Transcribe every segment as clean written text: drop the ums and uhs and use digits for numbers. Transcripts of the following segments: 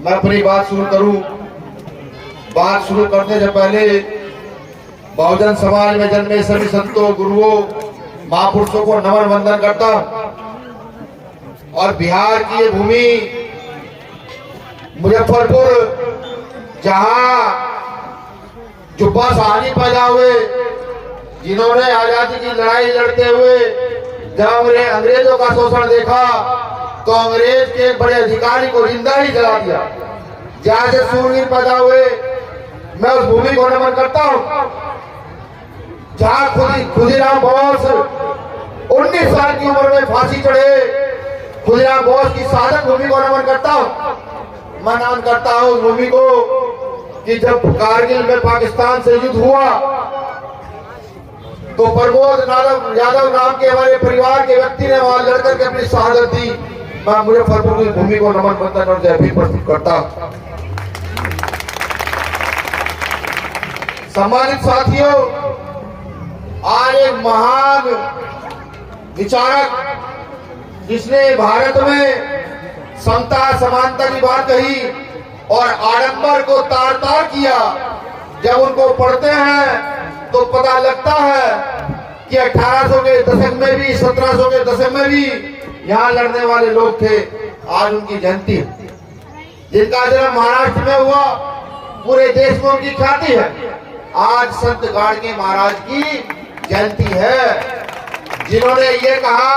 मैं अपनी बात शुरू करूं। बात शुरू करने से पहले बहुजन समाज में जन्मे सभी संतों, गुरुओं, महापुरुषों को नमन वंदन करता हूं। और बिहार की ये भूमि मुजफ्फरपुर, जहां जुब्बा साहनी पैदा हुए, जिन्होंने आजादी की लड़ाई लड़ते हुए जब अंग्रेजों का शोषण देखा तो अंग्रेज के बड़े अधिकारी को जिंदा ही जला दिया। जहां से सूरवीर पैदा हुए, मैं उस भूमि को नमन करता हूं। जहां खुदीराम बोस 19 साल की उम्र में फांसी चढ़े, खुदीराम बोस की शहादत भूमि को नमन करता हूं। मैं नमन करता हूं उस भूमि को कि जब कारगिल में पाकिस्तान से युद्ध हुआ तो प्रमोद यादव नाम के हमारे परिवार के व्यक्ति ने वहां लड़कर के अपनी शहादत दी। मैं मुजफ्फरपुर की भूमि को नमन वंदन और जय भीम प्रस्तुत करता हूं। सम्मानित साथियों, आज एक महान विचारक जिसने भारत में समता समानता की बात कही और आडंबर को तार तार किया, जब उनको पढ़ते हैं तो पता लगता है कि 1800 के दशक में भी, 1700 के दशक में भी यहाँ लड़ने वाले लोग थे। आज उनकी जयंती, जिनका जन्म महाराष्ट्र में हुआ, पूरे देश में उनकी ख्याति है। आज संत गाड़गे महाराज की जयंती है, जिन्होंने ये कहा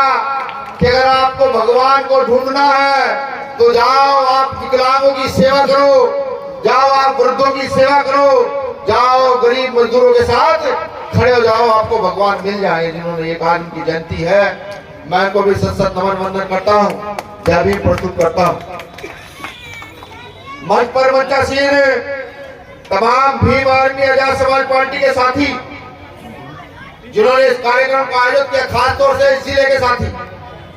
कि अगर आपको भगवान को ढूंढना है तो जाओ आप विकलांगों की सेवा करो, जाओ आप वृद्धों की सेवा करो, जाओ गरीब मजदूरों के साथ खड़े हो जाओ, आपको भगवान मिल जाए। जिन्होंने ये कहा, उनकी जयंती है। मैं को भी सत नमन वंदन करता हूँ, जय भीम प्रस्तुत करता हूँ। मंच पर मंचासीन तमाम भीम आर्मी आजाद समाज पार्टी के साथी जिन्होंने इस कार्यक्रम का आयोजन किया, खासतौर से इस जिले के साथी।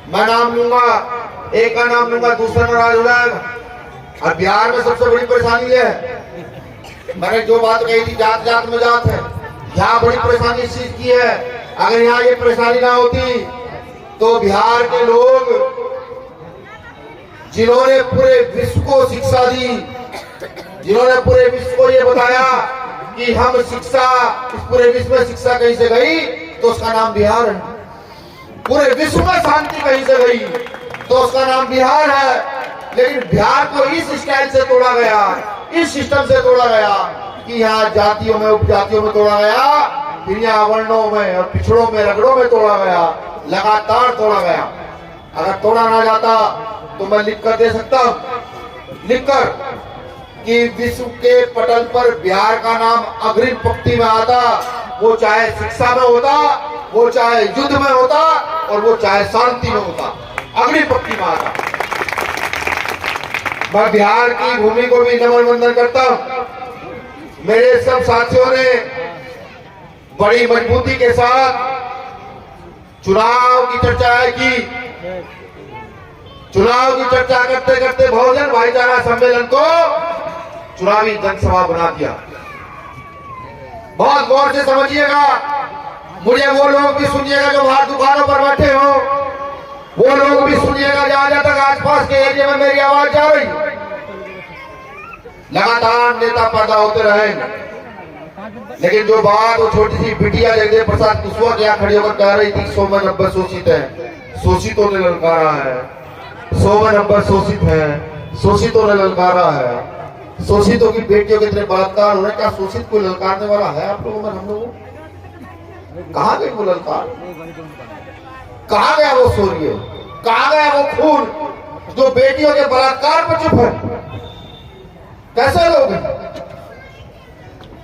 मैं नाम लूंगा, एक का नाम लूंगा, दूसरा नाराज हो जाएगा। और बिहार में सबसे बड़ी परेशानी है, मैंने जो बात कही थी, जात जात में जात है। यहाँ बड़ी परेशानी इस चीज की है, अगर यहाँ ये परेशानी ना होती तो बिहार के लोग जिन्होंने पूरे विश्व को शिक्षा दी, जिन्होंने पूरे विश्व को ये बताया कि हम शिक्षा, इस पूरे विश्व में शिक्षा कहीं से गई तो उसका नाम बिहार है। पूरे विश्व में शांति कहीं से गई तो उसका नाम बिहार है। लेकिन बिहार को इस स्टाइल से तोड़ा गया, इस सिस्टम से तोड़ा गया कि यहाँ जातियों में, उपजातियों में तोड़ा गया, फिर यहाँ वर्णों में और पिछड़ों में, रगड़ों में तोड़ा गया, लगातार तोड़ा गया। अगर तोड़ा ना जाता तो मैं लिख कर दे सकता हूं, लिखकर कि विश्व के पटल पर बिहार का नाम अग्रिम पंक्ति में आता, वो चाहे शिक्षा में होता, वो चाहे युद्ध में होता और वो चाहे शांति में होता, अग्रिम पंक्ति में आता। मैं बिहार की भूमि को भी नमन वंदन करता हूं। मेरे सब साथियों ने बड़ी मजबूती के साथ चुनाव की चर्चा की। चुनाव की चर्चा करते करते बहुजन भाईचारा सम्मेलन को चुनावी जनसभा बना दिया। बहुत गौर से समझिएगा, मुझे वो लोग भी सुनिएगा जो बाहर दुकानों पर बैठे हो, वो लोग भी सुनिएगा जहां जहां तक आसपास के एरिया में मेरी आवाज जा रही। लगातार नेता पैदा होते रहे, लेकिन जो बात वो छोटी सी बिटिया जगदेव प्रसाद कुशवाहा के यहाँ खड़ी होकर कह रही थी, 100 में 90 शोषित है, शोषितों ने ललकारा है, 100 में 90 शोषित है, शोषितों ने ललकारा है। शोषितों की बेटियों के इतने बलात्कार हो रहे, क्या शोषित को ललकारने वाला है आप लोगों में? हम लोगों कहाँ गई वो ललकार? कहाँ गया वो शौर्य? कहाँ गया वो खून जो बेटियों के बलात्कार पर चुप है? कैसे लोग हैं?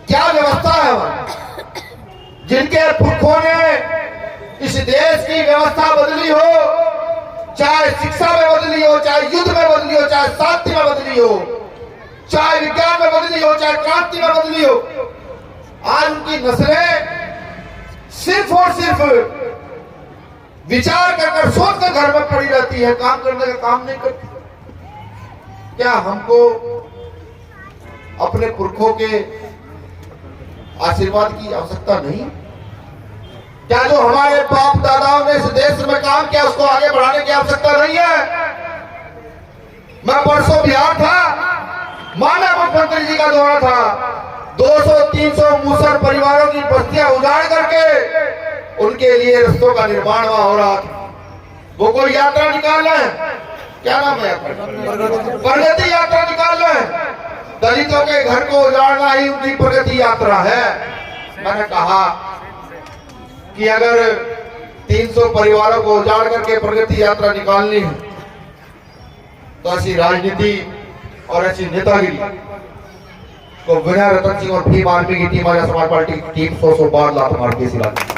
क्या व्यवस्था है हमारी? जिनके पुरखों ने इस देश की व्यवस्था बदली हो, चाहे शिक्षा में बदली हो, चाहे युद्ध में बदली हो, चाहे शांति में बदली हो, चाहे विज्ञान में बदली हो, चाहे क्रांति में बदली हो, आज उनकी नस्लें सिर्फ और सिर्फ विचार कर सोच कर घर में पड़ी रहती है, काम करने का काम नहीं करती। क्या हमको अपने पुरखों के आशीर्वाद की आवश्यकता नहीं? क्या जो हमारे बाप दादाओं ने इस देश में काम किया उसको आगे बढ़ाने की आवश्यकता नहीं है? मैं परसों बिहार था, माननीय मुख्यमंत्री जी का दौरा था, 200-300 मुसर परिवारों की बस्तियां उजाड़ करके उनके लिए रस्तों का निर्माण वहां हो रहा था। वो कोई यात्रा निकाल रहे हैं, क्या नाम है यात्रा? प्रगति यात्रा निकाल रहे हैं। दलितों के घर को उजाड़ना ही उनकी प्रगति यात्रा है। मैंने कहा कि अगर 300 परिवारों को उजाड़ करके प्रगति यात्रा निकालनी है तो ऐसी राजनीति और ऐसी नेतागिरी को विनय रतन सिंह और भीम आर्मी की टीम, आर्या समाज पार्टी की टीम 100 बार लात मार के सिला दी।